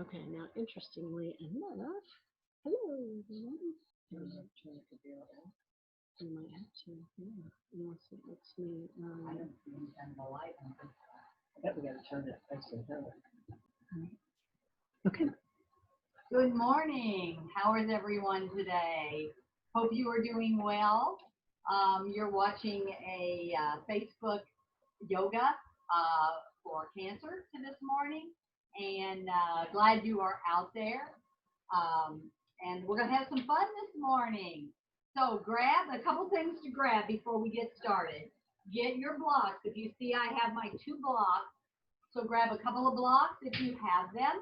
Okay, now interestingly enough, hello everyone. There's Turn it to zero now. in my app too. Yeah, unless it lets me. I don't see and the light on this side. I bet we gotta turn it facing her. Okay. Good morning. How is everyone today? Hope you are doing well. You're watching a Facebook yoga for cancer to this morning, and glad you are out there. Um, and we're going to have some fun this morning. So grab a couple things to grab before we get started. Get your blocks. If you see, I have my 2 blocks. So grab a couple of blocks if you have them.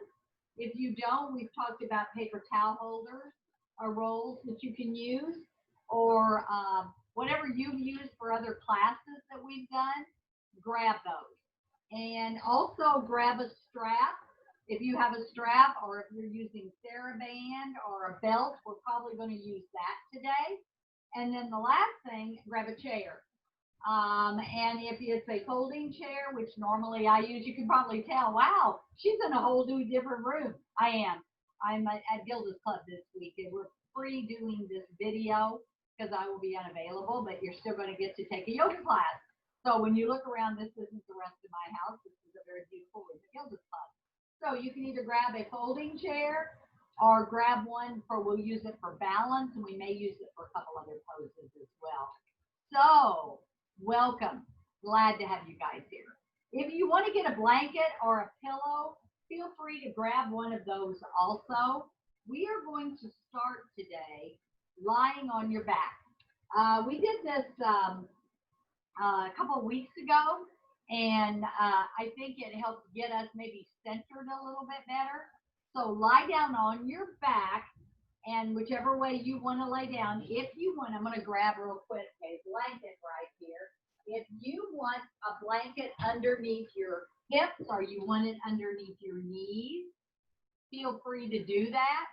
If you don't, we've talked about paper towel holders or rolls that you can use, or whatever you've used for other classes that we've done, grab those. And also grab a strap. If you have a strap, or if you're using TheraBand or a belt, we're probably going to use that today. And then the last thing, grab a chair. And if it's a folding chair, which normally I use, you can probably tell, wow, she's in a whole new different room. I am. I'm at Gilda's Club this week, and we're free doing this video because I will be unavailable, but you're still going to get to take a yoga class. So when you look around, this isn't the rest of my house. This is a very beautiful room at Gilda's Club. So you can either grab a folding chair or grab one we'll use it for balance, and we may use it for a couple other poses as well. So welcome. Glad to have you guys here. If you want to get a blanket or a pillow, feel free to grab one of those also. We are going to start today lying on your back. We did this a couple of weeks ago, and I think it helped get us maybe centered a little bit better. So lie down on your back, and whichever way you want to lay down. If you want, I'm going to grab real quick a blanket right here. If you want a blanket underneath your hips or you want it underneath your knees, feel free to do that.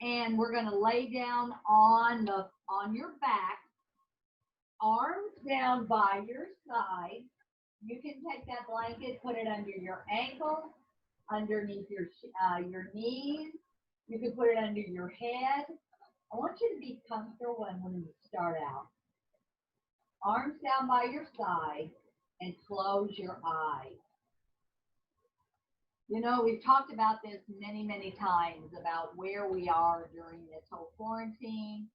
And we're going to lay down on your back, arms down by your side. You can take that blanket, put it under your ankles, underneath your knees. You can put it under your head. I want you to be comfortable when you start out. Arms down by your side and close your eyes. You know, we've talked about this many, many times about where we are during this whole quarantine.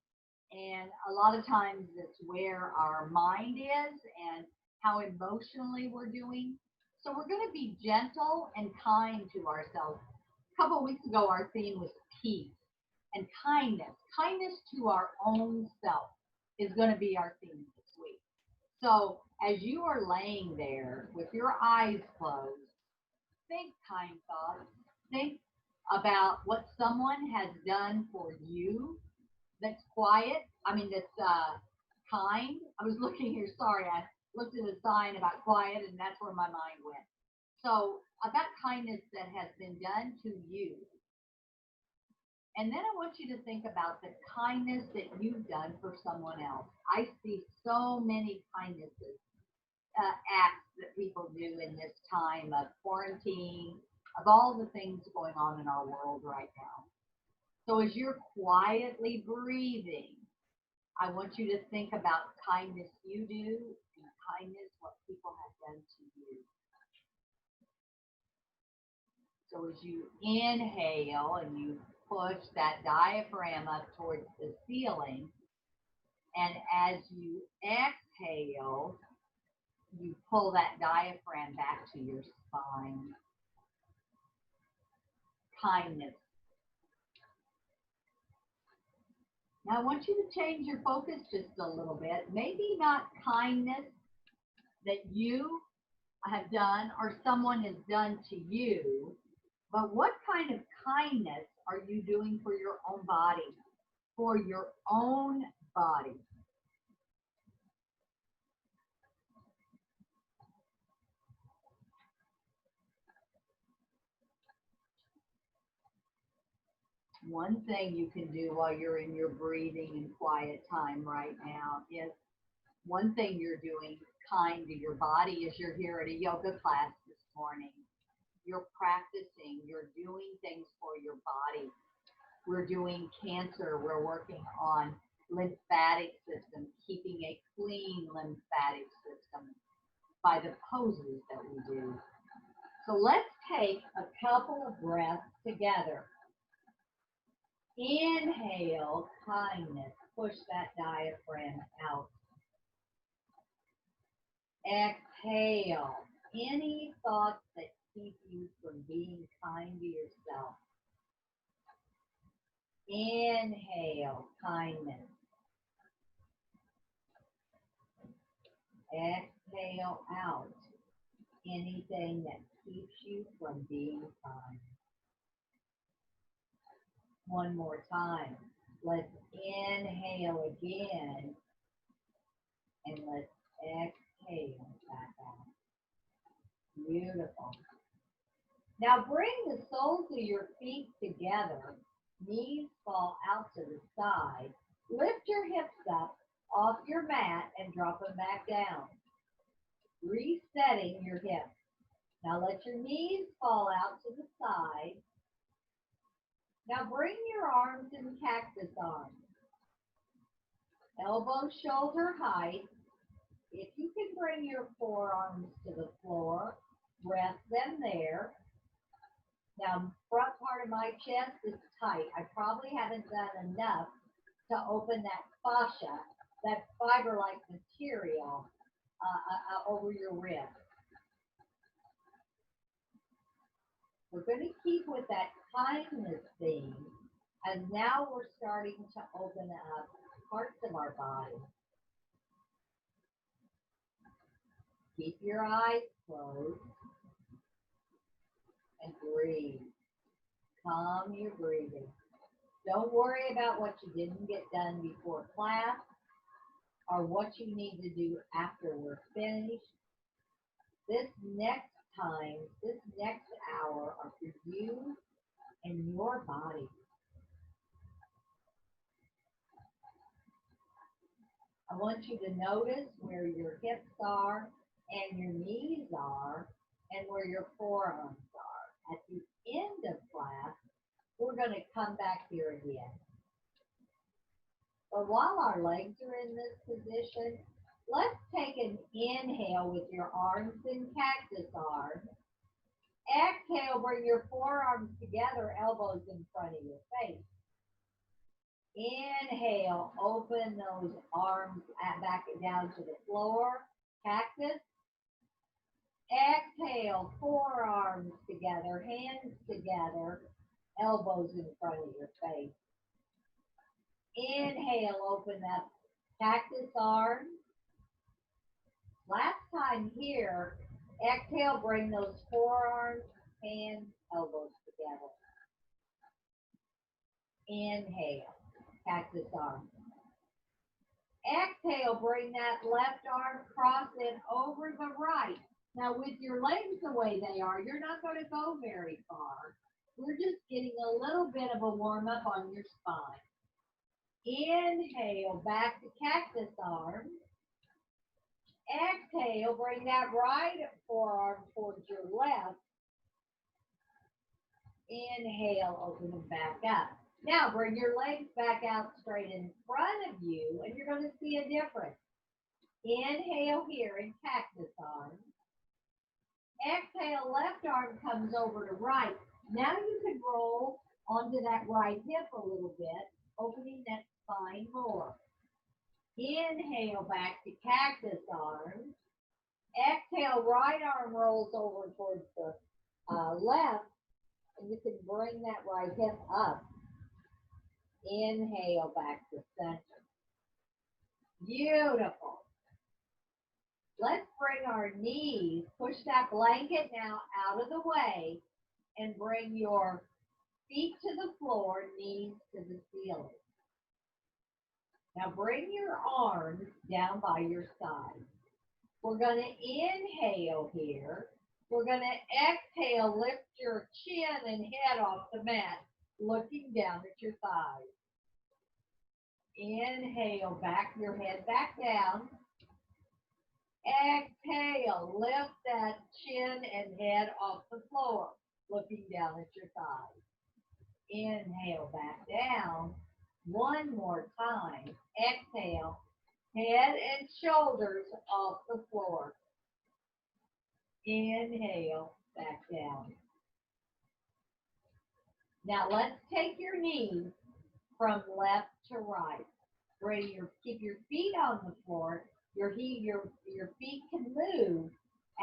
And a lot of times it's where our mind is and how emotionally we're doing. So we're going to be gentle and kind to ourselves. A couple of weeks ago, our theme was peace and kindness. Kindness to our own self is going to be our theme this week. So as you are laying there with your eyes closed, think kind thoughts. Think about what someone has done for you that's quiet. That's kind. I was looking here, sorry, I looked at a sign about quiet, and that's where my mind went. So about kindness that has been done to you. And then I want you to think about the kindness that you've done for someone else. I see so many kindnesses, acts that people do in this time of quarantine, of all the things going on in our world right now. So as you're quietly breathing, I want you to think about kindness you do and kindness what people have done to you. So as you inhale and you push that diaphragm up towards the ceiling, and as you exhale, you pull that diaphragm back to your spine. Kindness. Now I want you to change your focus just a little bit. Maybe not kindness that you have done or someone has done to you, but what kind of kindness are you doing for your own body? For your own body. One thing you can do while you're in your breathing and quiet time right now is one thing you're doing kind to your body is you're here at a yoga class this morning. You're practicing, you're doing things for your body. We're doing cancer, we're working on lymphatic system, keeping a clean lymphatic system by the poses that we do. So let's take a couple of breaths together. Inhale, kindness, push that diaphragm out. Exhale, any thoughts that keep you from being kind to yourself. Inhale, kindness. Exhale out anything that keeps you from being kind. One more time. Let's inhale again, and let's exhale back out. Beautiful. Now bring the soles of your feet together. Knees fall out to the side. Lift your hips up off your mat and drop them back down. Resetting your hips. Now let your knees fall out to the side. Now bring your arms in cactus arms. Elbow shoulder height. If you can bring your forearms to the floor, rest them there. Now, front part of my chest is tight. I probably haven't done enough to open that fascia, that fiber-like material over your ribs. We're going to keep with that kindness theme, and now we're starting to open up parts of our body. Keep your eyes closed and breathe. Calm your breathing. Don't worry about what you didn't get done before class or what you need to do after we're finished. This next time, this next hour are for you and your body. I want you to notice where your hips are and your knees are and where your forearms are. At the end of class, we're going to come back here again. But while our legs are in this position, let's take an inhale with your arms in cactus arms. Exhale, bring your forearms together, elbows in front of your face. Inhale, open those arms back down to the floor, cactus. Exhale, forearms together, hands together, elbows in front of your face. Inhale, open up, cactus arms. Last time here, exhale, bring those forearms, hands, elbows together. Inhale, cactus arms. Exhale, bring that left arm, cross it over the right. Now with your legs the way they are, you're not going to go very far. We're just getting a little bit of a warm up on your spine. Inhale, back to cactus arms. Exhale, bring that right forearm towards your left. Inhale, open them back up. Now bring your legs back out straight in front of you, and you're going to see a difference. Inhale here in cactus arms. Exhale, left arm comes over to right. Now you can roll onto that right hip a little bit, opening that spine more. Inhale, back to cactus arms. Exhale, right arm rolls over towards the left, and you can bring that right hip up. Inhale, back to center. Beautiful. Let's bring our knees, push that blanket now out of the way, and bring your feet to the floor, knees to the ceiling. Now bring your arms down by your side. We're going to inhale here. We're going to exhale, lift your chin and head off the mat, looking down at your thighs. Inhale, back your head back down. Exhale, lift that chin and head off the floor, looking down at your thighs. Inhale, back down. One more time. Exhale, head and shoulders off the floor. Inhale, back down. Now let's take your knees from left to right. Keep your feet on the floor. Your feet can move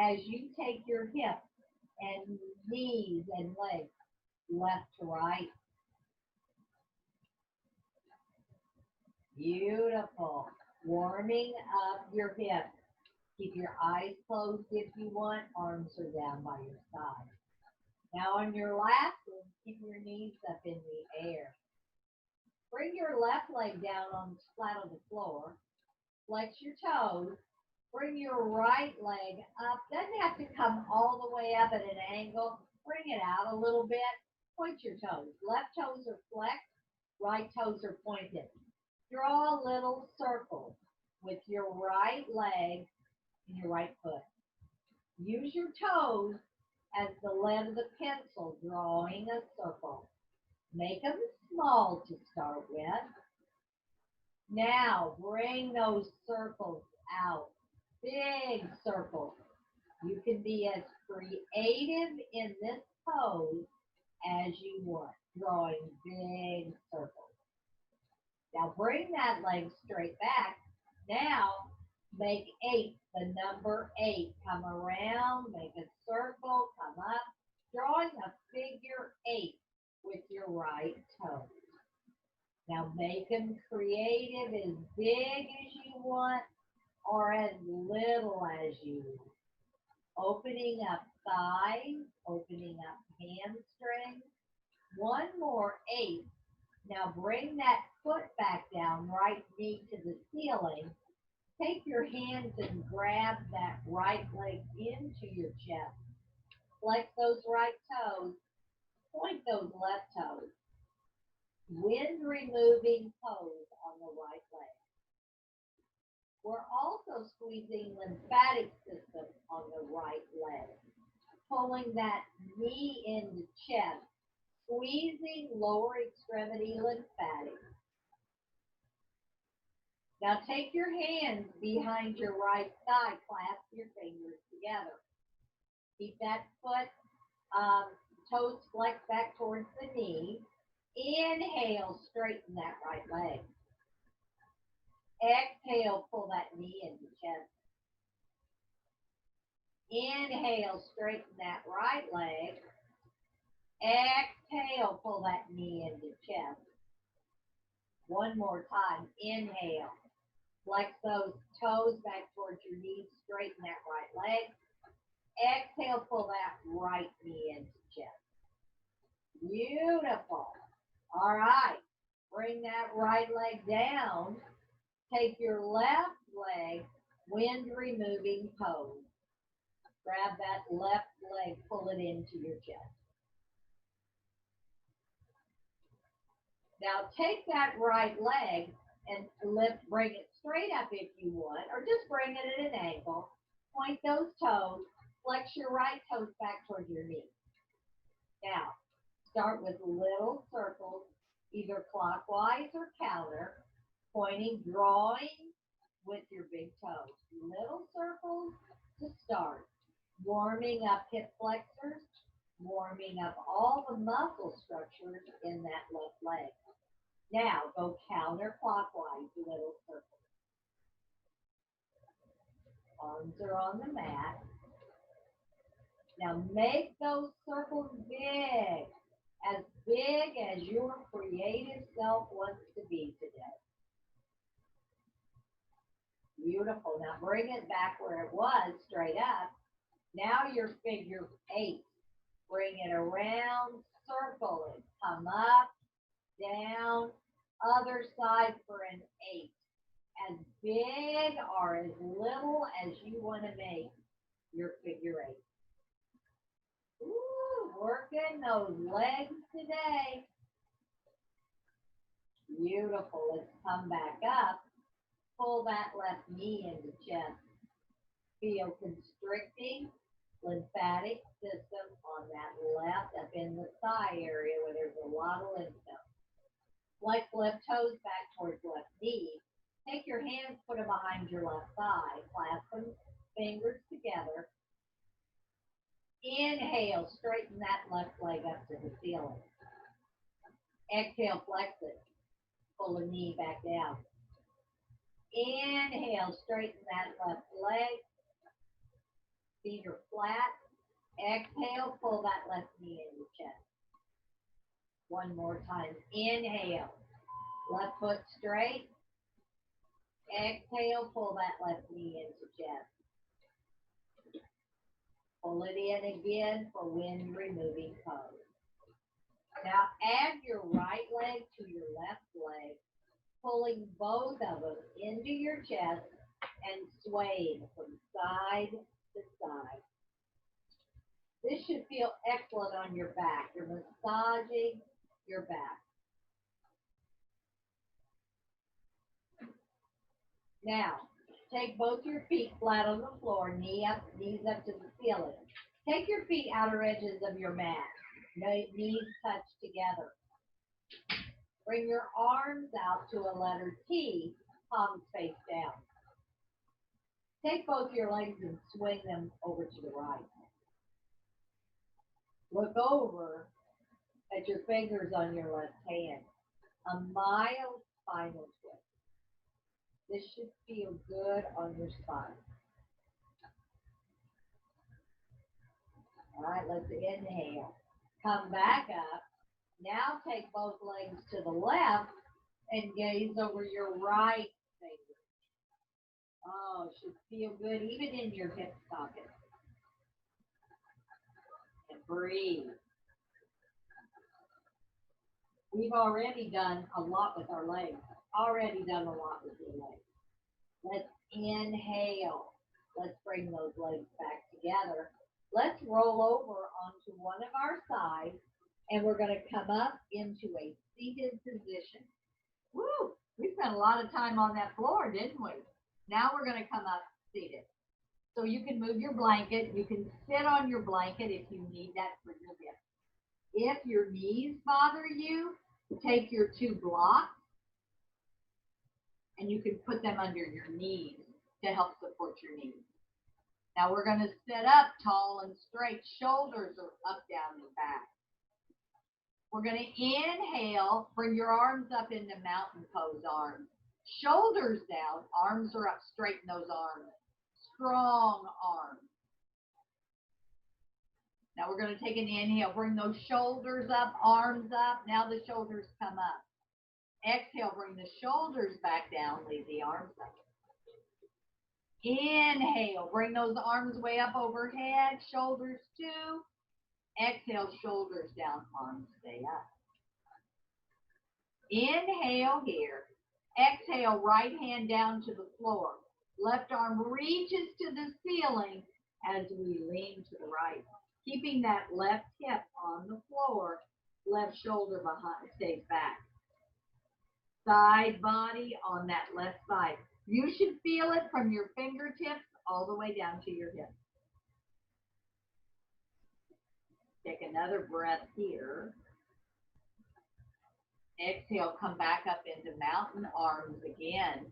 as you take your hips and knees and legs left to right. Beautiful. Warming up your hips. Keep your eyes closed if you want. Arms are down by your side. Now on your last one, keep your knees up in the air. Bring your left leg down on flat on the floor. Flex your toes. Bring your right leg up. Doesn't have to come all the way up at an angle. Bring it out a little bit. Point your toes. Left toes are flexed. Right toes are pointed. Draw a little circle with your right leg and your right foot. Use your toes as the lead of the pencil, drawing a circle. Make them small to start with. Now bring those circles out. Big circles. You can be as creative in this pose as you want, drawing big circles. Now bring that leg straight back. Now make 8, the number 8. Come around, make a circle, come up, drawing a figure 8 with your right toe. Now make them creative, as big as you want or as little as you want. Opening up thighs, opening up hamstrings. One more 8. Now bring that foot back down, right knee to the ceiling. Take your hands and grab that right leg into your chest. Flex those right toes. Point those left toes. Wind removing pose on the right leg. We're also squeezing lymphatic system on the right leg. Pulling that knee into chest. Squeezing lower extremity lymphatic. Now take your hands behind your right thigh, clasp your fingers together. Keep that foot, toes flexed back towards the knee. Inhale, straighten that right leg. Exhale, pull that knee into chest. Inhale, straighten that right leg. Exhale, pull that knee into chest. One more time. Inhale. Flex those toes back towards your knees. Straighten that right leg. Exhale, pull that right knee into chest. Beautiful. All right. Bring that right leg down. Take your left leg, wind removing pose. Grab that left leg, pull it into your chest. Now take that right leg and bring it straight up if you want, or just bring it at an angle. Point those toes, flex your right toes back towards your knee. Now, start with little circles, either clockwise or counter, pointing, drawing with your big toes. Little circles to start. Warming up hip flexors, warming up all the muscle structures in that left leg. Now go counterclockwise, little circles. Arms are on the mat. Now make those circles big as your creative self wants to be today. Beautiful. Now bring it back where it was, straight up. Now your figure 8. Bring it around, circle it. Come up, down, other side for an 8. As big or as little as you want to make your figure 8. Ooh, working those legs today. Beautiful. Let's come back up. Pull that left knee into chest. Feel constricting lymphatic system on that left up in the thigh area where there's a lot of lymph nodes. Flex left toes back towards left knee. Take your hands, put them behind your left thigh. Clasp them, fingers together. Inhale, straighten that left leg up to the ceiling. Exhale, flex it. Pull the knee back down. Inhale, straighten that left leg. Feet are flat. Exhale, pull that left knee in your chest. One more time. Inhale. Left foot straight. Exhale, pull that left knee into chest. Pull it in again for wind removing pose. Now add your right leg to your left leg, pulling both of them into your chest and swaying from side to side. This should feel excellent on your back. You're massaging your back. Now, take both your feet flat on the floor, knees up to the ceiling. Take your feet outer edges of your mat. Knees touch together. Bring your arms out to a letter T, palms face down. Take both your legs and swing them over to the right. Look over at your fingers on your left hand. A mild spinal twist. This should feel good on your spine. All right, let's inhale. Come back up. Now take both legs to the left and gaze over your right finger. Oh, it should feel good even in your hip socket. And breathe. We've already done a lot with our legs. Already done a lot with your legs. Let's inhale. Let's bring those legs back together. Let's roll over onto one of our sides, and we're going to come up into a seated position. Woo! We spent a lot of time on that floor, didn't we? Now we're going to come up seated. So you can move your blanket. You can sit on your blanket if you need that for your hips. If your knees bother you, take your two blocks, and you can put them under your knees to help support your knees. Now we're going to sit up tall and straight. Shoulders are up, down, and back. We're going to inhale. Bring your arms up into mountain pose arms. Shoulders down. Arms are up. Straighten those arms. Strong arms. Now we're going to take an inhale. Bring those shoulders up, arms up. Now the shoulders come up. Exhale. Bring the shoulders back down. Leave the arms up. Inhale, bring those arms way up overhead, shoulders too. Exhale, shoulders down, arms stay up. Inhale here. Exhale, right hand down to the floor. Left arm reaches to the ceiling as we lean to the right. Keeping that left hip on the floor, left shoulder behind stays back. Side body on that left side. You should feel it from your fingertips all the way down to your hips. Take another breath here. Exhale, come back up into mountain arms again.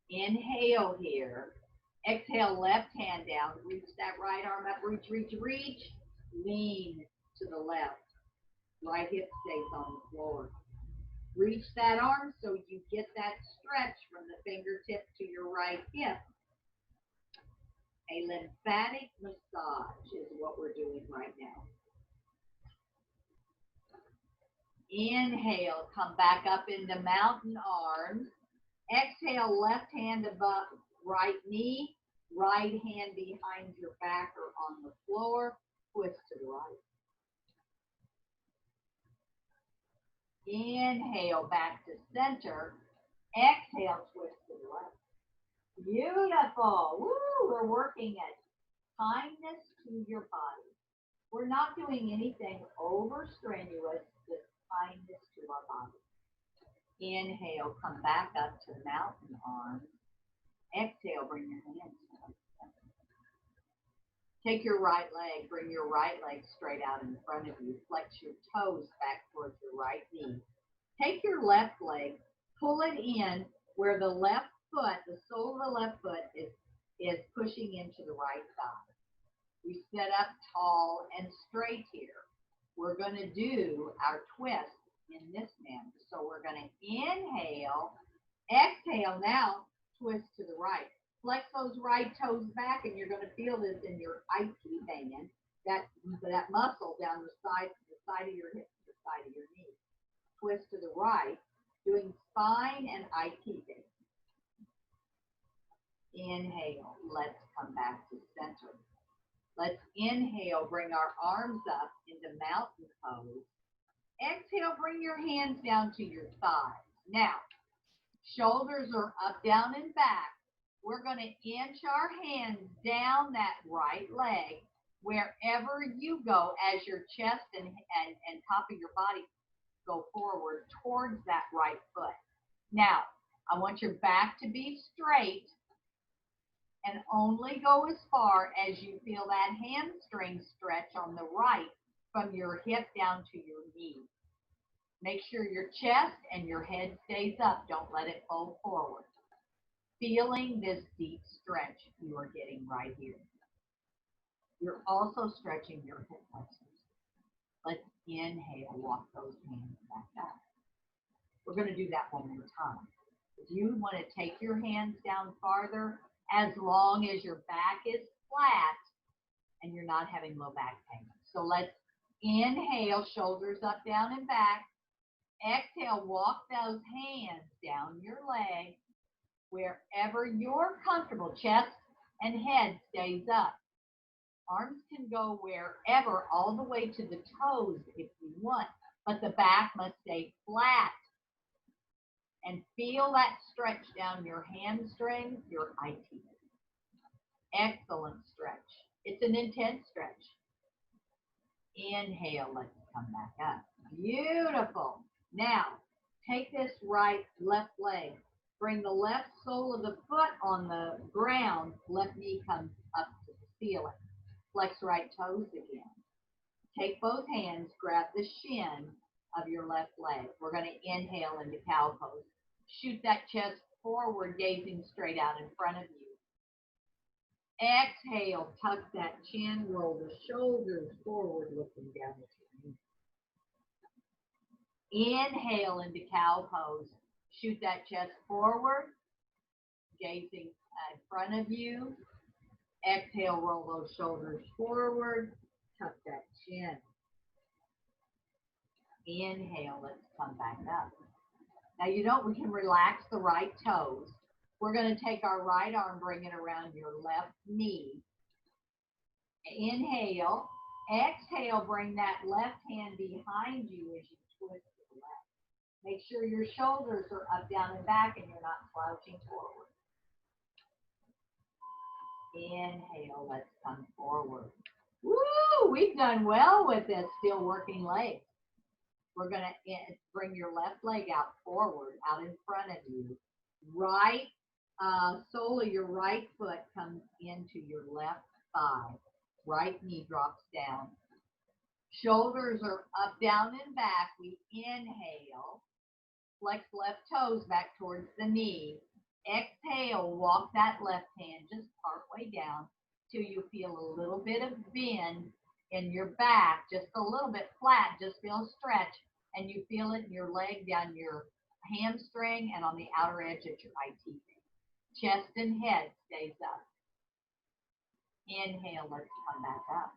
Inhale here. Exhale, left hand down. Reach that right arm up. Reach, reach, reach. Lean to the left. Right hip stays on the floor. Reach that arm so you get that stretch from the fingertip to your right hip. A lymphatic massage is what we're doing right now. Inhale, come back up into mountain arms. Exhale, left hand above right knee, right hand behind your back or on the floor, twist to the right. Inhale, back to center. Exhale, twist to the left. Beautiful. Woo, we're working at kindness to your body. We're not doing anything over strenuous, just kindness to our body. Inhale, come back up to mountain arms. Exhale, bring your hands down. Take your right leg, bring your right leg straight out in front of you. Flex your toes back towards your right knee. Take your left leg, pull it in where the left foot, the sole of the left foot is pushing into the right thigh. We sit up tall and straight here. We're going to do our twist in this manner. So we're going to inhale, exhale, now twist to the right. Flex those right toes back, and you're going to feel this in your IT band, that muscle down the side of your hip, the side of your knee. Twist to the right, doing spine and IT band. Inhale, let's come back to center. Let's inhale, bring our arms up into mountain pose. Exhale, bring your hands down to your thighs. Now, shoulders are up, down, and back. We're going to inch our hands down that right leg wherever you go as your chest and top of your body go forward towards that right foot. Now, I want your back to be straight and only go as far as you feel that hamstring stretch on the right from your hip down to your knee. Make sure your chest and your head stays up. Don't let it fold forward. Feeling this deep stretch you are getting right here. You're also stretching your hip flexors. Let's inhale, walk those hands back up. We're going to do that one more time. If you want to take your hands down farther, as long as your back is flat and you're not having low back pain. So let's inhale, shoulders up, down, and back. Exhale, walk those hands down your leg wherever you're comfortable. Chest and head stays up. Arms can go wherever, all the way to the toes if you want, but the back must stay flat. And feel that stretch down your hamstring, your IT. Excellent stretch. It's an intense stretch. Inhale, let's come back up. Beautiful. Now, take this left leg. Bring the left sole of the foot on the ground. Left knee comes up to the ceiling. Flex right toes again. Take both hands, grab the shin of your left leg. We're going to inhale into cow pose. Shoot that chest forward, gazing straight out in front of you. Exhale, tuck that chin, roll the shoulders forward, looking down at your knee. Inhale into cow pose. Shoot that chest forward, gazing in front of you. Exhale, roll those shoulders forward, tuck that chin. Inhale, let's come back up. Now, we can relax the right toes. We're going to take our right arm, bring it around your left knee. Inhale. Exhale, bring that left hand behind you as you twist to the left. Make sure your shoulders are up, down, and back, and you're not slouching forward. Inhale, let's come forward. Woo! We've done well with this, still working legs. We're going to bring your left leg out forward, out in front of you. Right sole of your right foot comes into your left thigh. Right knee drops down. Shoulders are up, down, and back. We inhale. Flex left toes back towards the knee. Exhale, walk that left hand just partway down till you feel a little bit of bend in your back, just a little bit flat, just feel stretch, and you feel it in your leg, down your hamstring, and on the outer edge of your IT. Chest and head stays up. Inhale, let's come back up.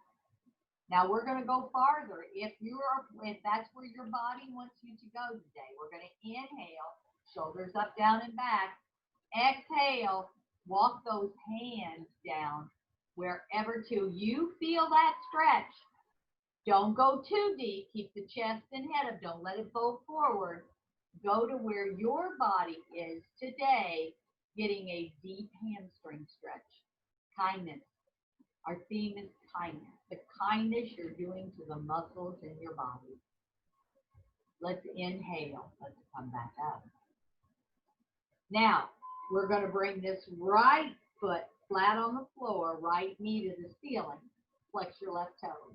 Now we're going to go farther. If that's where your body wants you to go today, we're going to inhale, shoulders up, down, and back. Exhale, walk those hands down wherever till you feel that stretch. Don't go too deep. Keep the chest and head up. Don't let it fold forward. Go to where your body is today, getting a deep hamstring stretch. Kindness. Our theme is kindness. The kindness you're doing to the muscles in your body. Let's inhale. Let's come back up. Now, We're going to bring this right foot flat on the floor, right knee to the ceiling. Flex your left toe.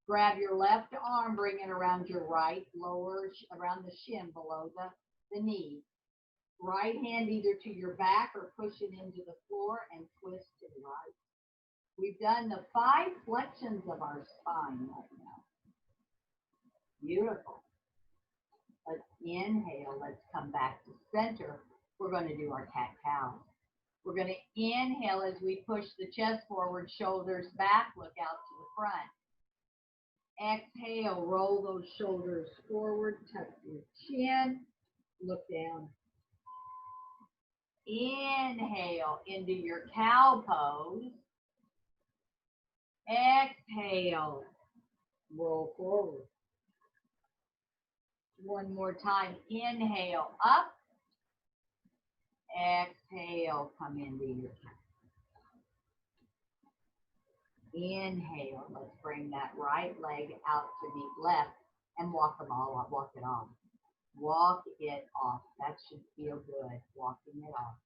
Grab your left arm, bring it around your right lower, around the shin below the knee. Right hand either to your back or push it into the floor and twist to the right. We've done the 5 flexions of our spine right now. Beautiful. Let's inhale. Let's come back to center. We're going to do our cat-cow. We're going to inhale as we push the chest forward, shoulders back, look out to the front. Exhale, roll those shoulders forward, tuck your chin, look down. Inhale into your cow pose. Exhale, roll forward. One more time, inhale up. Exhale, come into your cow. Inhale, let's bring that right leg out to meet left and walk them all up, walk it off. Walk it off. That should feel good, walking it off.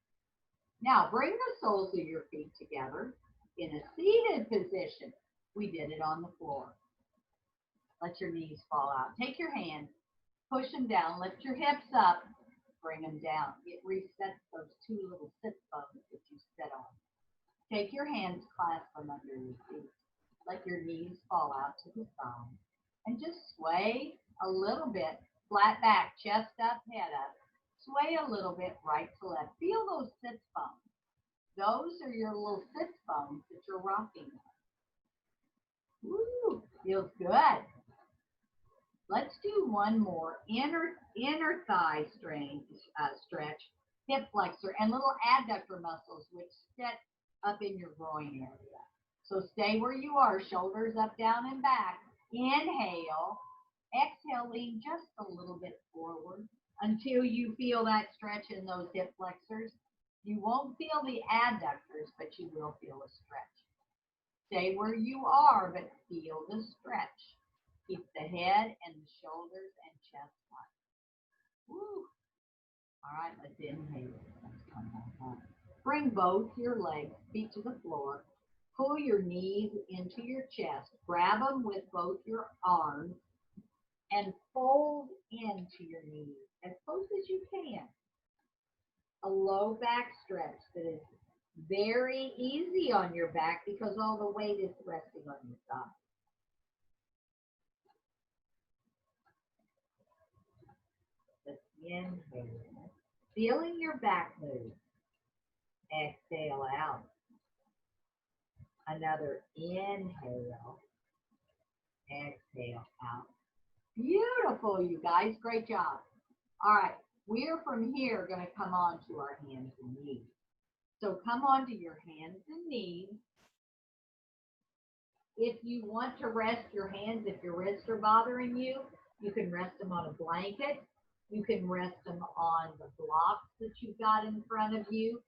Now, bring the soles of your feet together in a seated position. We did it on the floor. Let your knees fall out. Take your hands, push them down, lift your hips up, bring them down. It resets those 2 little sit bones that you sit on. Take your hands, clasp them under your feet. Let your knees fall out to the side. And just sway a little bit, flat back, chest up, head up. Sway a little bit right to left. Feel those sit bones. Those are your little sit bones that you're rocking on. Woo, feels good. Let's do one more. Inner thigh stretch, hip flexor, and little adductor muscles, which sit up in your groin area. So stay where you are, shoulders up, down, and back. Inhale. Exhale, lean just a little bit forward until you feel that stretch in those hip flexors. You won't feel the adductors, but you will feel a stretch. Stay where you are, but feel the stretch. Keep the head and the shoulders and chest up. Woo. All right, let's inhale. Let's come back up. Bring both your legs, feet to the floor. Pull your knees into your chest. Grab them with both your arms and fold into your knees as close as you can. A low back stretch that is very easy on your back because all the weight is resting on your side. Let's inhale. Feeling your back move. Exhale out. Another inhale. Exhale out. Beautiful, you guys. Great job. All right. We're from here going to come on to our hands and knees. So come on to your hands and knees. If you want to rest your hands, if your wrists are bothering you, you can rest them on a blanket. You can rest them on the blocks that you've got in front of you.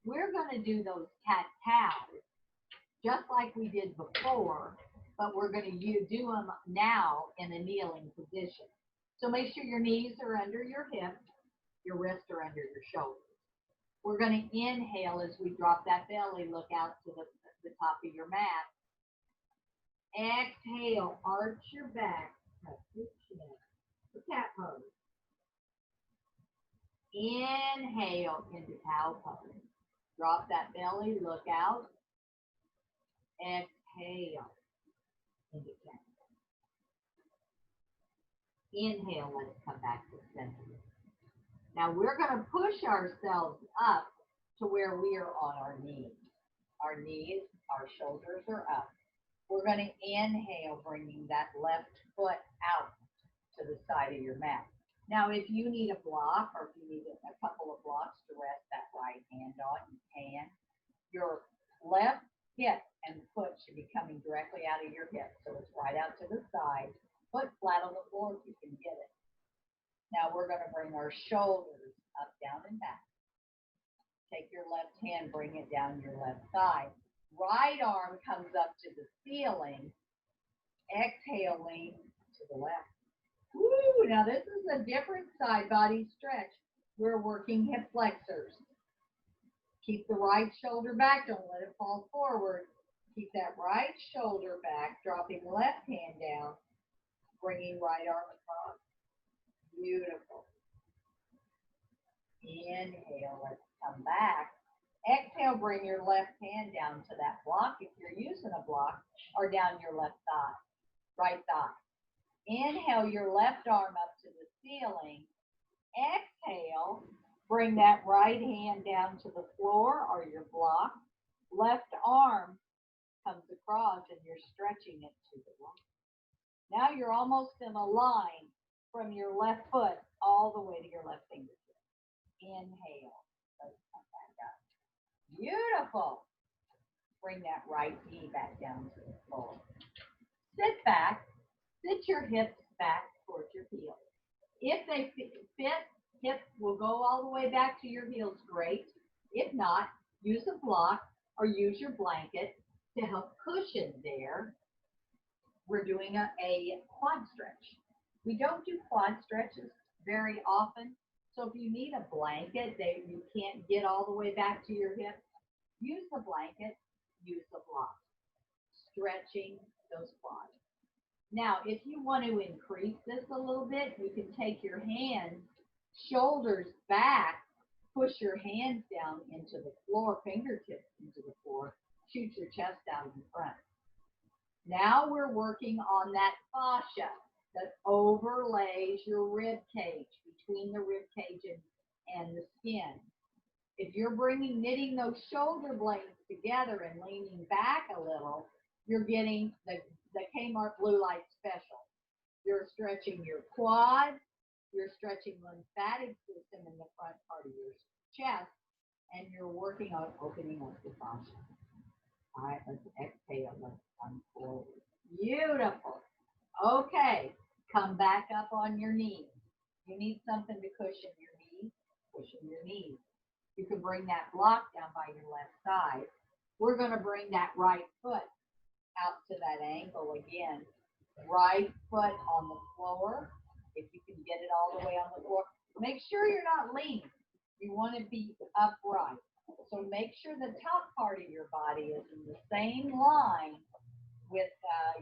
We're going to do those cat-cows just like we did before, but we're going to do them now in a kneeling position. So make sure your knees are under your hips, your wrists are under your shoulders. We're going to inhale as we drop that belly, look out to the top of your mat. Exhale, arch your back, touch your chin, the cat pose. Inhale into cow pose. Drop that belly, look out. Exhale into cat. Inhale, let's come back to center. Now we're going to push ourselves up to where we are on our knees. Our knees, our shoulders are up. We're going to inhale, bringing that left foot out to the side of your mat. Now, if you need a block or if you need a couple of blocks to rest that right hand on, you can. Your left hip and foot should be coming directly out of your hip. So it's right out to the side. Foot flat on the floor if you can get it. Now we're going to bring our shoulders up, down, and back. Take your left hand, bring it down your left thigh. Right arm comes up to the ceiling. Exhale, lean to the left. Woo! Now this is a different side body stretch. We're working hip flexors. Keep the right shoulder back. Don't let it fall forward. Keep that right shoulder back, dropping left hand down, bringing right arm across. Beautiful. Inhale, let's come back. Exhale, bring your left hand down to that block if you're using a block, or down your left thigh, right thigh. Inhale your left arm up to the ceiling. Exhale, bring that right hand down to the floor or your block. Left arm comes across and you're stretching it to the right. Now you're almost in a line from your left foot all the way to your left fingertip. Inhale. Let's come back up. Beautiful. Bring that right knee back down to the floor. Sit back. Sit your hips back towards your heels. If they fit, hips will go all the way back to your heels, great. If not, use a block or use your blanket to help cushion there. We're doing a quad stretch. We don't do quad stretches very often, so if you need a blanket that you can't get all the way back to your hips, use the blanket, use the block. Stretching those quads. Now, if you want to increase this a little bit, you can take your hands, shoulders back, push your hands down into the floor, fingertips into the floor, shoot your chest out in front. Now we're working on that fascia that overlays your rib cage, between the rib cage and the skin. If you're knitting those shoulder blades together and leaning back a little, you're getting the Kmart Blue Light Special. You're stretching your quad, you're stretching lymphatic system in the front part of your chest, and you're working on opening up the fascia. All right, let's exhale, let's come forward. Beautiful. Okay, come back up on your knees. You need something to cushion your knees, cushion your knees. You can bring that block down by your left side. We're going to bring that right foot out to that ankle again. Right foot on the floor. If you can get it all the way on the floor. Make sure you're not leaning. You want to be upright. So make sure the top part of your body is in the same line with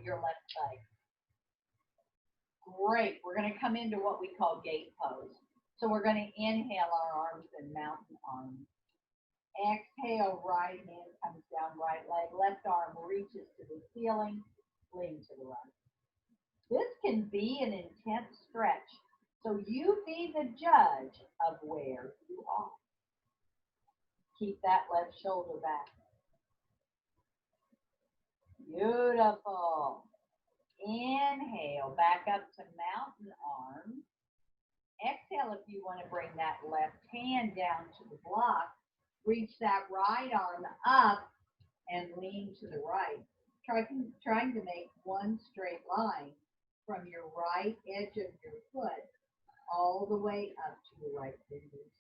your left leg. Great. We're going to come into what we call gate pose. So we're going to inhale our arms and mountain arms. Exhale, right hand comes down, right leg, left arm reaches to the ceiling, lean to the right. This can be an intense stretch, so you be the judge of where you are. Keep that left shoulder back. Beautiful. Inhale, back up to mountain arms. Exhale if you want to bring that left hand down to the block. Reach that right arm up and lean to the right. Trying to make one straight line from your right edge of your foot all the way up to the right fingers.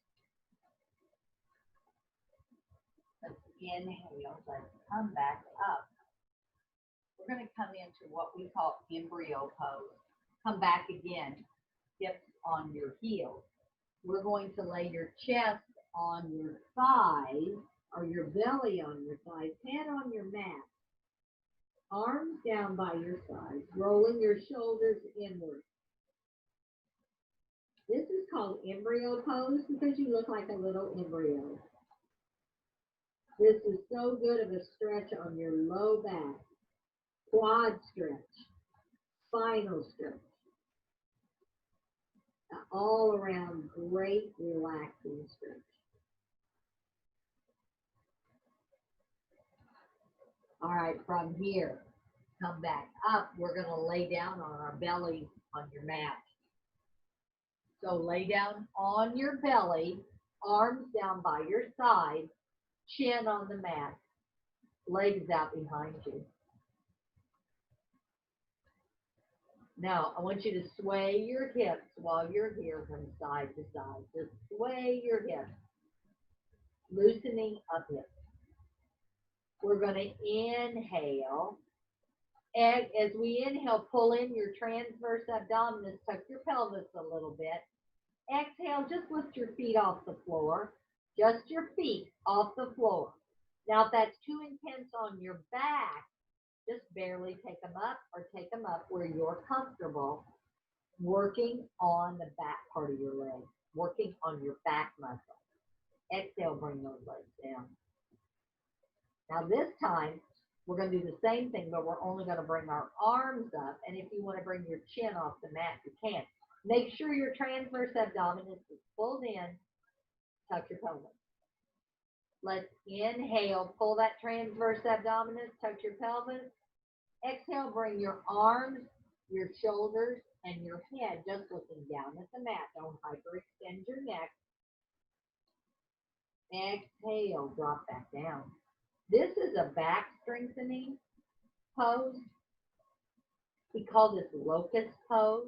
Let's inhale. Let's come back up. We're going to come into what we call embryo pose. Come back again. Hips on your heels. We're going to lay your chest on your thighs or your belly on your thighs, head on your mat, arms down by your sides, rolling your shoulders inward. This is called embryo pose because you look like a little embryo. This is so good of a stretch on your low back, quad stretch, spinal stretch. All around great relaxing stretch. All right, from here, come back up. We're going to lay down on our belly on your mat. So lay down on your belly, arms down by your side, chin on the mat, legs out behind you. Now, I want you to sway your hips while you're here from side to side. Just sway your hips, loosening up hips. We're going to inhale. And as we inhale, pull in your transverse abdominis, tuck your pelvis a little bit. Exhale, just lift your feet off the floor. just your feet off the floor. Now, if that's too intense on your back, just barely take them up or take them up where you're comfortable, working on the back part of your leg, working on your back muscle. Exhale, bring those legs down. Now this time, we're going to do the same thing, but we're only going to bring our arms up. And if you want to bring your chin off the mat, you can. Make sure your transverse abdominis is pulled in. Tuck your pelvis. Let's inhale, pull that transverse abdominis, tuck your pelvis. Exhale, bring your arms, your shoulders, and your head just looking down at the mat. Don't hyperextend your neck. Exhale, drop back down. This is a back strengthening pose. We call this locust pose.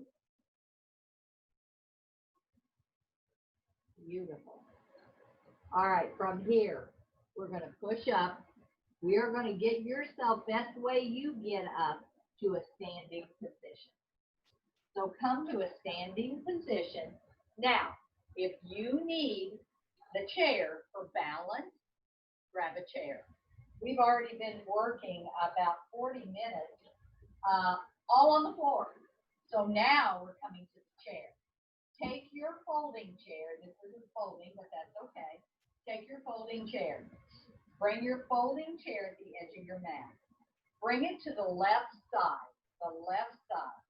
Beautiful. All right, from here, we're going to push up. We are going to get yourself, best way you get up, to a standing position. So come to a standing position. Now, if you need the chair for balance, grab a chair. We've already been working about 40 minutes all on the floor. So now we're coming to the chair. Take your folding chair. This isn't folding, but that's okay. Take your folding chair. Bring your folding chair at the edge of your mat. Bring it to the left side. The left side.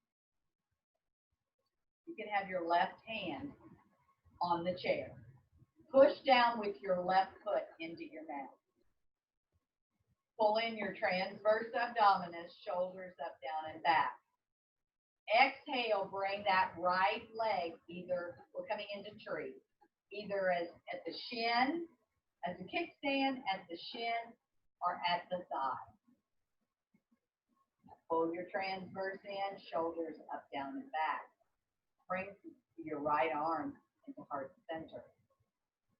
You can have your left hand on the chair. Push down with your left foot into your mat. Pull in your transverse abdominis, shoulders up, down, and back. Exhale, bring that right leg, either, we're coming into tree, either as at the shin, as a kickstand, at the shin, or at the thigh. Pull your transverse in, shoulders up, down, and back. Bring your right arm into heart center.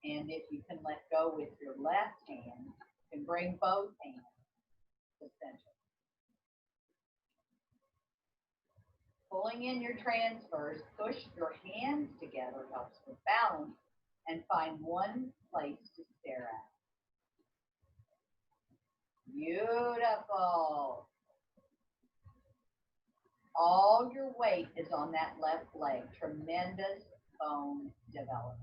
And if you can let go with your left hand, you can bring both hands to center. Pulling in your transverse, push your hands together, helps with balance, and find one place to stare at. Beautiful. All your weight is on that left leg. Tremendous bone development.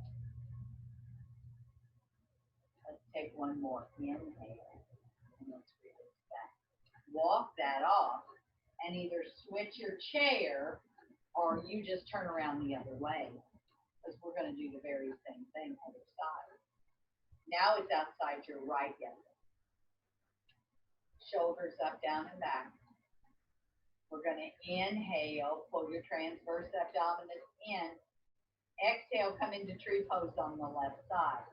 Let's take one more. Inhale. And let's release that. Walk that off and either switch your chair or you just turn around the other way, because we're going to do the very same thing other side. Now it's outside your right hip. Shoulders up, down, and back. We're going to inhale, pull your transverse abdominis in. Exhale, come into tree pose on the left side.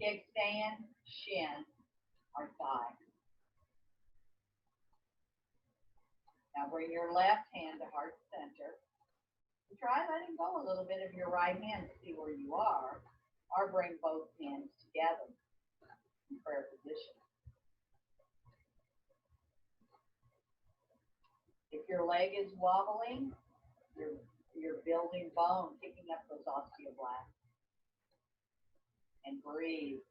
Kickstand, shin, or thigh. Now bring your left hand to heart center. And try letting go a little bit of your right hand to see where you are, or bring both hands together in prayer position. If your leg is wobbling, you're building bone, picking up those osteoblasts. And breathe.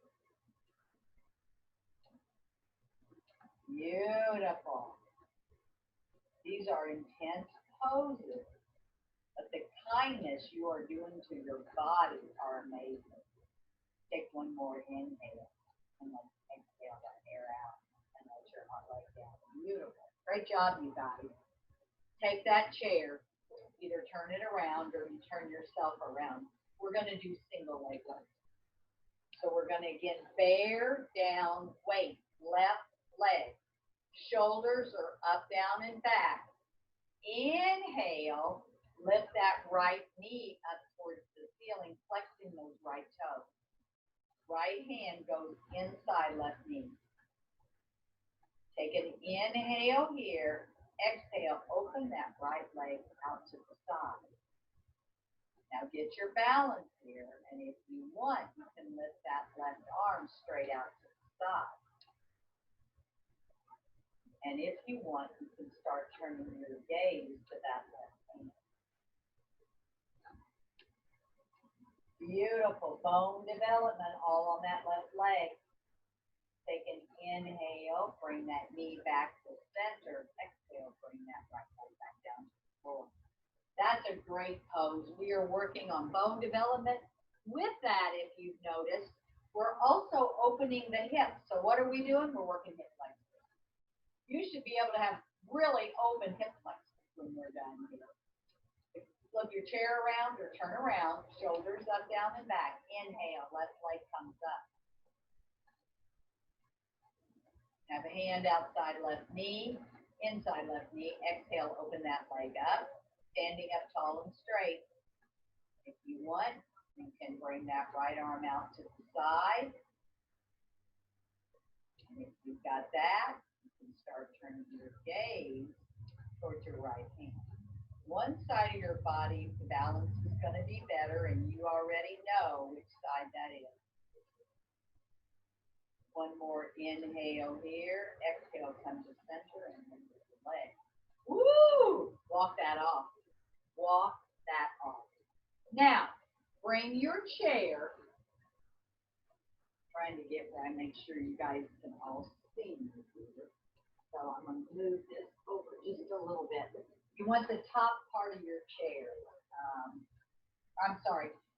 Beautiful. These are intense poses, but the kindness you are doing to your body are amazing. Take one more inhale, and then exhale that air out, and let your heart rate down. Beautiful. Great job, you guys. Take that chair, either turn it around or you turn yourself around. We're going to do single leg work. So we're going to, again, bear down, weight, left leg. Shoulders are up, down, and back. Inhale, lift that right knee up towards the ceiling, flexing those right toes. Right hand goes inside left knee. Take an inhale here. Exhale, open that right leg out to the side. Now get your balance here, and if you want, you can lift that left arm straight out to the side. And if you want, you can start turning your gaze to that left hand. Beautiful. Bone development all on that left leg. Take an inhale, bring that knee back to center. Exhale, bring that right leg back down to the floor. That's a great pose. We are working on bone development. With that, if you've noticed, we're also opening the hips. So what are we doing? We're working hip flexors. You should be able to have really open hip flexors when we're done here. Flip your chair around or turn around, shoulders up, down, and back. Inhale, left leg comes up. Have a hand outside left knee, inside left knee. Exhale, open that leg up. Standing up tall and straight. If you want, you can bring that right arm out to the side. And if you've got that, you can start turning your gaze towards your right hand. One side of your body, the balance is going to be better, and you already know which side that is. One more inhale here. Exhale, come to center and then with the leg. Woo! Walk that off. Walk that off. Now, bring your chair. Trying to get where I make sure you guys can all see me here. So I'm going to move this over just a little bit. You want the top part of your chair.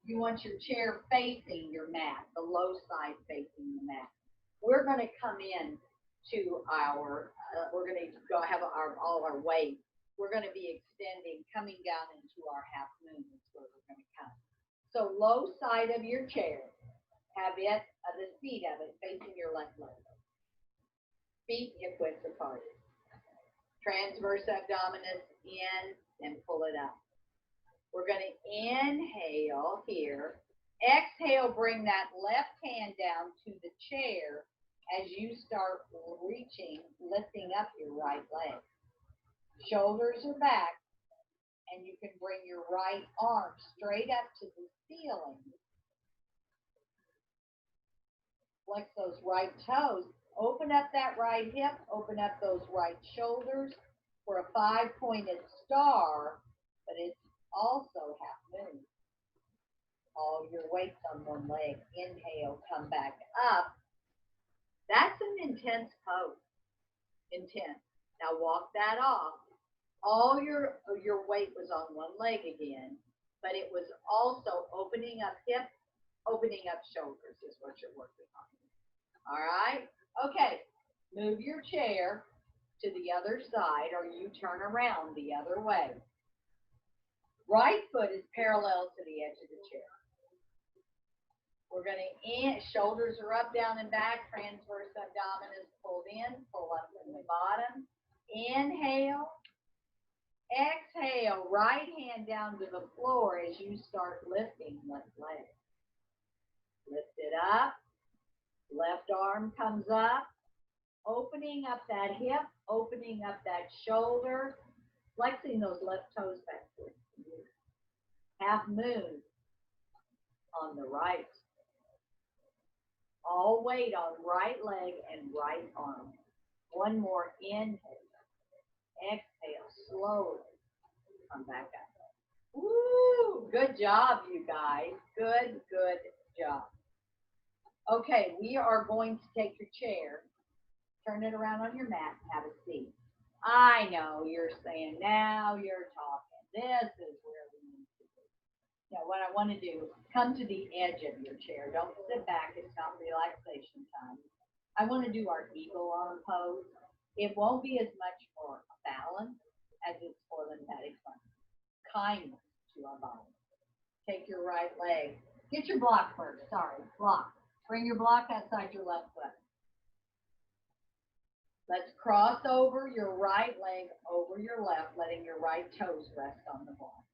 You want your chair facing your mat, the low side facing the mat. We're going to come in to our, we're going to go have all our weight. We're going to be extending, coming down into our half moon is where we're going to come. So low side of your chair, have it, the seat of it facing your left leg. Feet hip width apart. Transverse abdominis in and pull it up. We're going to inhale here. Exhale, bring that left hand down to the chair as you start reaching, lifting up your right leg. Shoulders are back, and you can bring your right arm straight up to the ceiling. Flex those right toes. Open up that right hip, open up those right shoulders for a 5-pointed star, but it's also half moon. All your weight's on one leg. Inhale, come back up. That's an intense pose. Intense. Now walk that off. All your weight was on one leg again, but it was also opening up hip, opening up shoulders is what you're working on. All right? Okay. Move your chair to the other side, or you turn around the other way. Right foot is parallel to the edge of the chair. We're going to, shoulders are up, down, and back. Transverse abdominis pulled in, pull up from the bottom. Inhale. Exhale. Right hand down to the floor as you start lifting left leg. Lift it up. Left arm comes up. Opening up that hip, opening up that shoulder, flexing those left toes back. Half moon on the right. All weight on right leg and right arm. One more inhale. Exhale, slowly. Come back up. Woo! Good job, you guys. Good job. Okay, we are going to take your chair, turn it around on your mat, and have a seat. I know you're saying, now you're talking. This is where we need to be. Now, what I want to do is come to the edge of your chair. Don't sit back. It's not relaxation time. I want to do our eagle arm pose. It won't be as much for balance as it's for lymphatic function. Kindness to our body. Take your right leg. Get your block first. Sorry, block. Bring your block outside your left foot. Let's cross over your right leg over your left, letting your right toes rest on the block.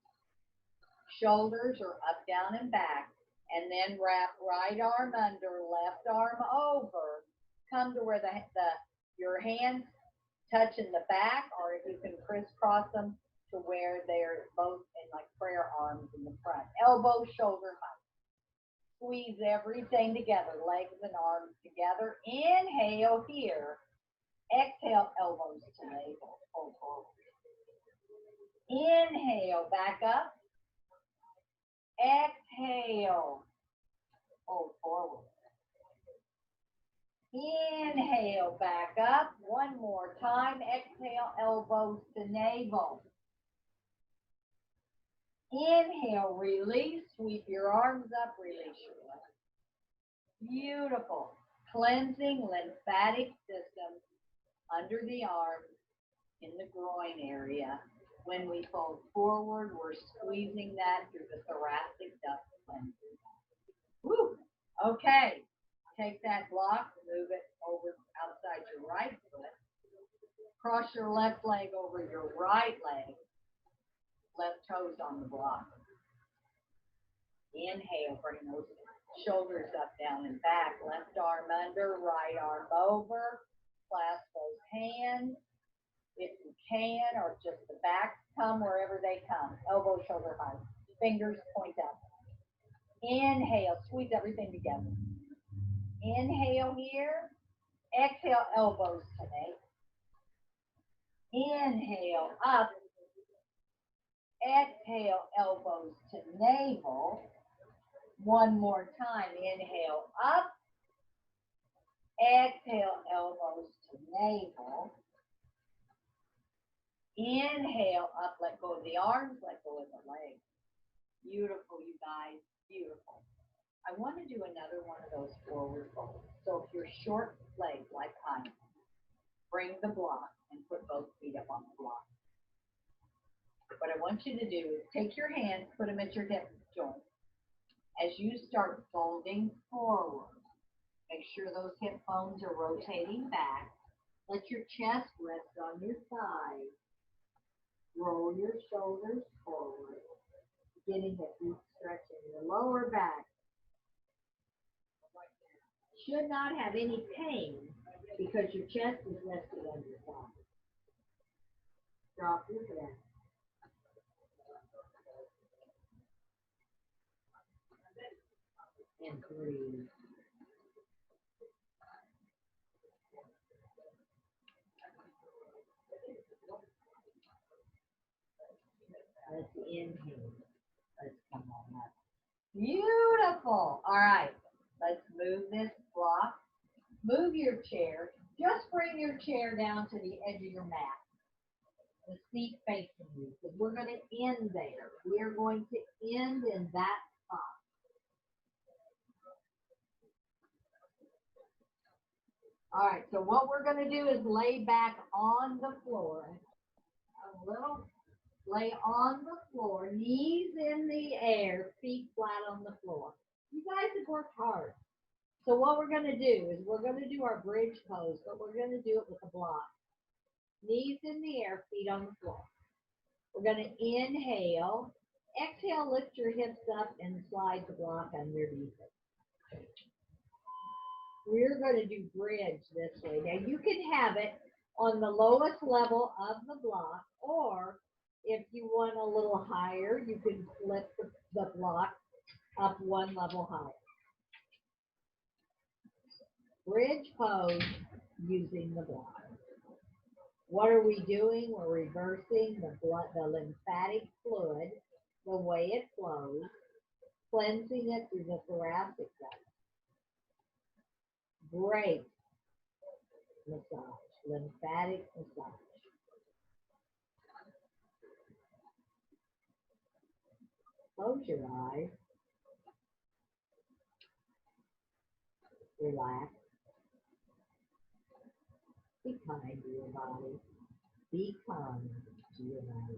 Shoulders are up, down, and back, and then wrap right arm under, left arm over. Come to where your hands touch in the back, or if you can crisscross them to where they're both in like prayer arms in the front. Elbow, shoulder height. Squeeze everything together, legs and arms together. Inhale here. Exhale, elbows to navel. Pull forward. Inhale, back up. Exhale. Fold forward. Inhale, back up. One more time. Exhale, elbows to navel. Inhale, release. Sweep your arms up. Release your legs. Beautiful. Cleansing lymphatic system under the arms, in the groin area. When we fold forward, we're squeezing that through the thoracic duct, cleansing that. Woo! Okay. Take that block, move it over outside your right foot. Cross your left leg over your right leg. Left toes on the block. Inhale, bring those shoulders up, down, and back. Left arm under, right arm over. Clasp those hands. If you can, or just the back, come wherever they come. Elbow, shoulder height. Fingers point up. Inhale, squeeze everything together. Inhale here. Exhale, elbows to navel. Inhale, up. Exhale, elbows to navel. One more time. Inhale, up. Exhale, elbows to navel. Inhale, up, let go of the arms, let go of the legs. Beautiful, you guys, beautiful. I want to do another one of those forward folds. So if you're short legged like I am, bring the block and put both feet up on the block. What I want you to do is take your hands, put them at your hip joint. As you start folding forward, make sure those hip bones are rotating back. Let your chest rest on your thighs. Roll your shoulders forward, getting a deep stretch in your lower back. Should not have any pain because your chest is resting on your thigh. Drop your head. And breathe. Let's inhale. Let's come on up. Beautiful. All right. Let's move this block. Move your chair. Just bring your chair down to the edge of your mat. The seat facing you. Because we're going to end there. We are going to end in that spot. All right. So what we're going to do is lay back on the floor. A little. Lay on the floor, knees in the air, feet flat on the floor. You guys have worked hard. So what we're going to do is we're going to do our bridge pose, but we're going to do it with a block. Knees in the air, feet on the floor. We're going to inhale. Exhale, lift your hips up and slide the block underneath it. We're going to do bridge this way. Now you can have it on the lowest level of the block, or if you want a little higher, you can flip the block up one level higher. Bridge pose using the block. What are we doing? We're reversing the lymphatic fluid, the way it flows, cleansing it through the thoracic duct. Great massage, lymphatic massage. Close your eyes. Relax. Be kind to your body. Be kind to your body.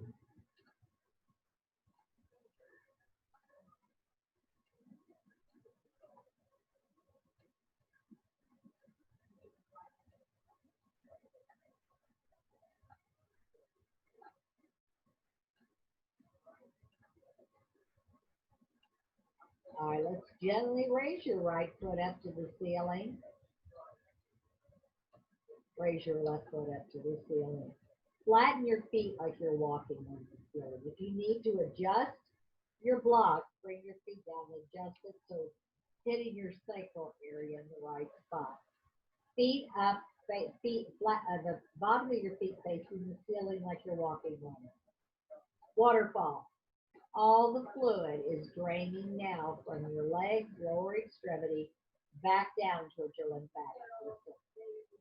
All right, let's gently raise your right foot up to the ceiling. Raise your left foot up to the ceiling. Flatten your feet like you're walking on the ceiling. If you need to adjust your block, bring your feet down, adjust it so it's hitting your sacral area in the right spot. Feet up, feet flat, the bottom of your feet facing the ceiling like you're walking on it. Waterfall. All the fluid is draining now from your legs, lower extremity, back down towards your lymphatic system.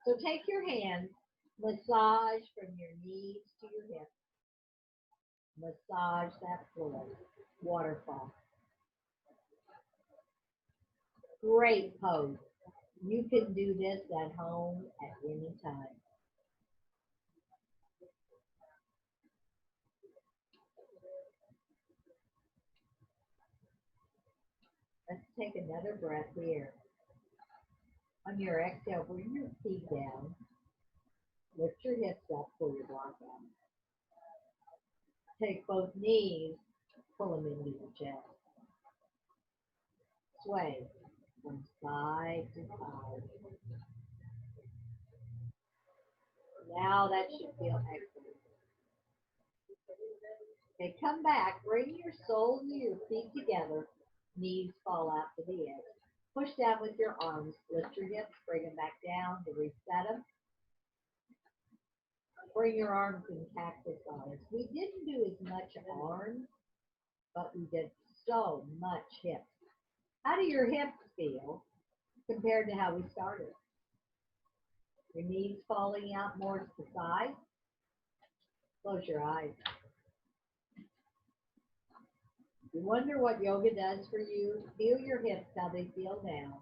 So take your hands, massage from your knees to your hips, massage that fluid, waterfall. Great pose. You can do this at home at any time. Let's take another breath here. On your exhale, bring your feet down. Lift your hips up, pull your block out. Take both knees, pull them into your chest. Sway from side to side. Now that should feel excellent. Okay, come back. Bring your soles of your feet together. Knees fall out to the edge. Push down with your arms. Lift your hips. Bring them back down to reset them. Bring your arms in cactus arms. We didn't do as much arms, but we did so much hips. How do your hips feel compared to how we started? Your knees falling out more to the side. Close your eyes. You wonder what yoga does for you? Feel your hips, how they feel now.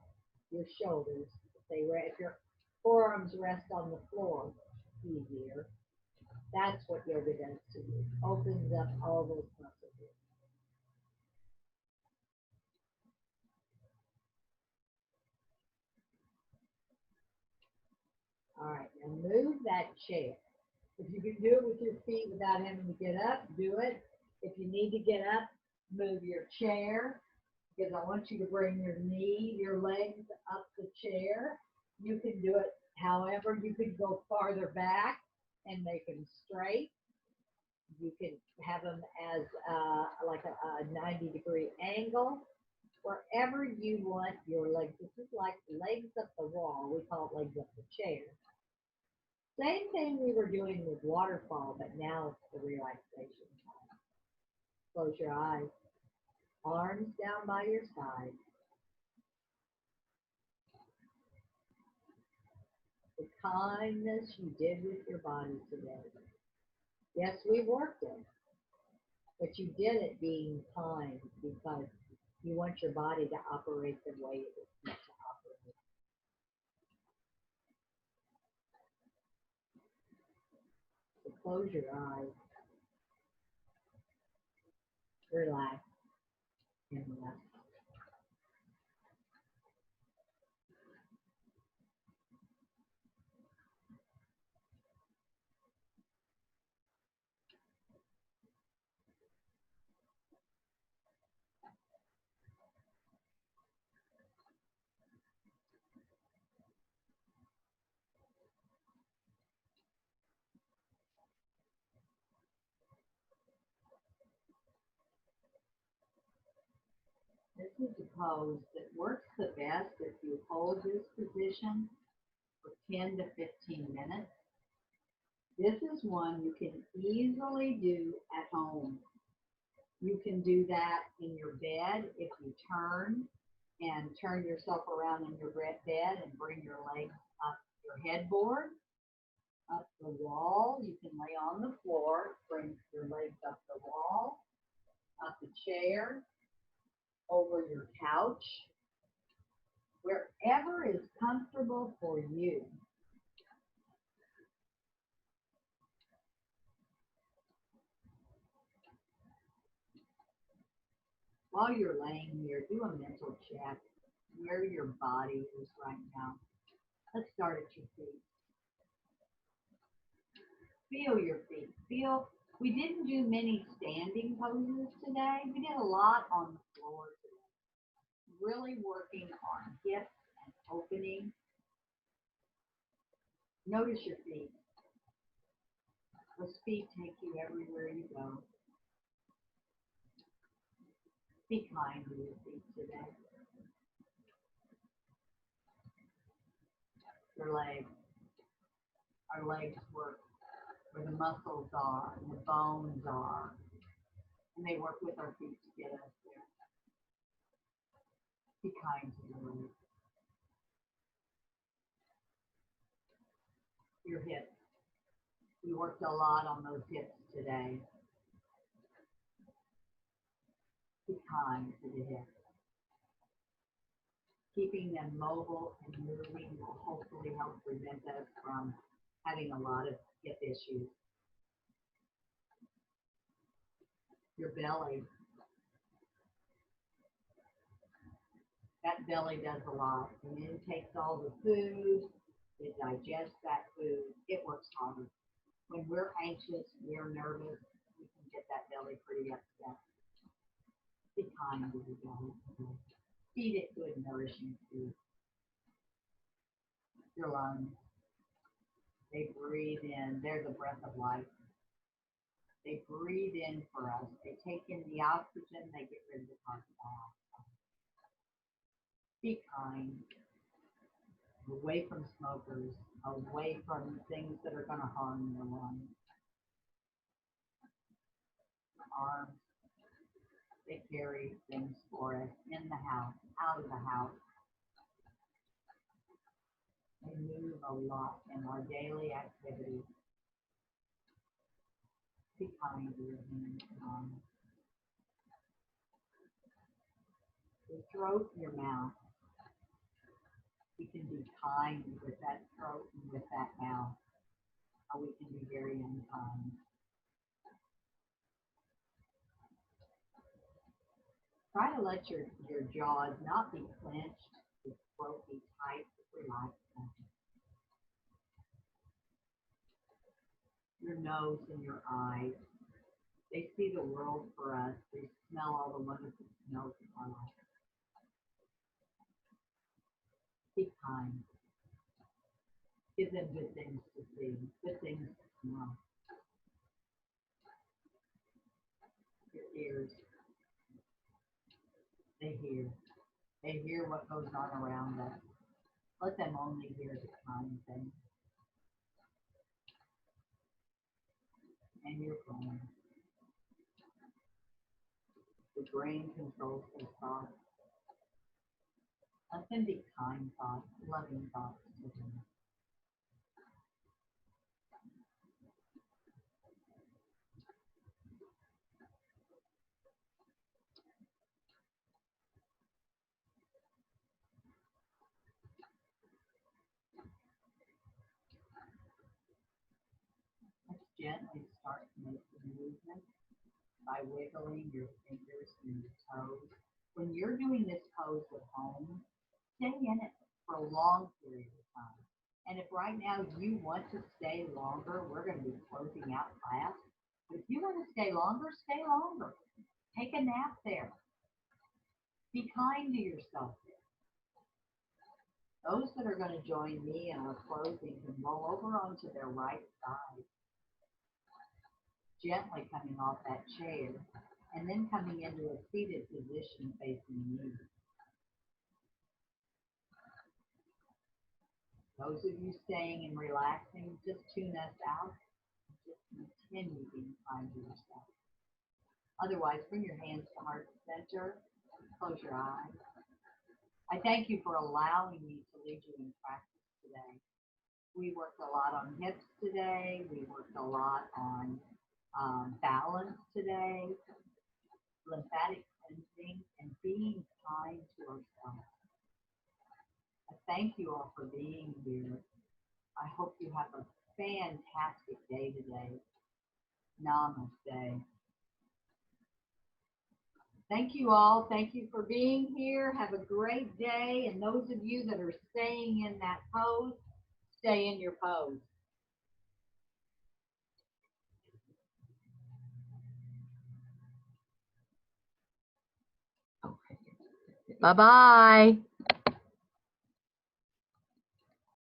Your shoulders, if your forearms rest on the floor, easier. That's what yoga does to you. Opens up all those muscles. All right, now move that chair. If you can do it with your feet without having to get up, do it. If you need to get up, move your chair, because I want you to bring your legs up the chair. You can do it however. You can go farther back and make them straight. You can have them as like a 90-degree angle. Wherever you want your legs. This is like legs up the wall. We call it legs up the chair. Same thing we were doing with waterfall, but now it's the relaxation time. Close your eyes. Arms down by your side. The kindness you did with your body today. Yes, we worked it, but you did it being kind because you want your body to operate the way it was meant to operate. So close your eyes. Relax and rest. This is a pose that works the best if you hold this position for 10 to 15 minutes. This is one you can easily do at home. You can do that in your bed if you turn yourself around in your bed and bring your legs up your headboard, up the wall. You can lay on the floor, bring your legs up the wall, up the chair, over your couch, wherever is comfortable for you. While you're laying here, do a mental check where your body is right now. Let's start at your feet. Feel your feet. We didn't do many standing poses today. We did a lot on the floor today. Really working on hips and opening. Notice your feet. Those feet take you everywhere you go. Be kind to your feet today. Your legs. Our legs work where the muscles are and the bones are. and they work with our feet to get us there. Be kind to your legs. Your hips. We worked a lot on those hips today. Be kind to the hips. Keeping them mobile and moving will hopefully help prevent us from having a lot of hip issues. Your belly. That belly does a lot. And it takes all the food, it digests that food, it works hard. When we're anxious, we're nervous, we can get that belly pretty upset. Be kind to your belly. Feed it good, nourishing food. Your lungs, they breathe in. They're the breath of life. They breathe in for us. They take in the oxygen. They get rid of the carbon dioxide. Be kind. Away from smokers. Away from things that are going to harm your lungs. Arms. They carry things for us in the house, out of the house. They move a lot in our daily activities. Be kind to your hands and arms. Your throat and your mouth. We can be kind with that throat and with that mouth, or we can be very unkind. Try to let your jaws not be clenched, your throat be tight, but relax them. Your nose and your eyes, they see the world for us. They smell all the wonderful smells of our life. Be kind. Give them good things to see, good things to smell. Your ears, they hear. They hear what goes on around us. Let them only hear the kind things. And your brain. The brain controls their thoughts. Let them be kind thoughts, loving thoughts to them. Let's gently start to make the movement by wiggling your fingers and your toes. When you're doing this pose at home, stay in it for a long period of time. And if right now you want to stay longer, we're going to be closing out class. But if you want to stay longer, stay longer. Take a nap there. Be kind to yourself there. Those that are going to join me and we're closing can roll over onto their right side. Gently coming off that chair and then coming into a seated position facing you. Those of you staying and relaxing, just tune us out. Just continue being kind to yourself. Otherwise, bring your hands to heart center. Close your eyes. I thank you for allowing me to lead you in practice today. We worked a lot on hips today. We worked a lot on balance today, lymphatic cleansing, and being kind to ourselves. I thank you all for being here. I hope you have a fantastic day today. Namaste. Thank you all. Thank you for being here. Have a great day. And those of you that are staying in that pose, stay in your pose. Bye-bye.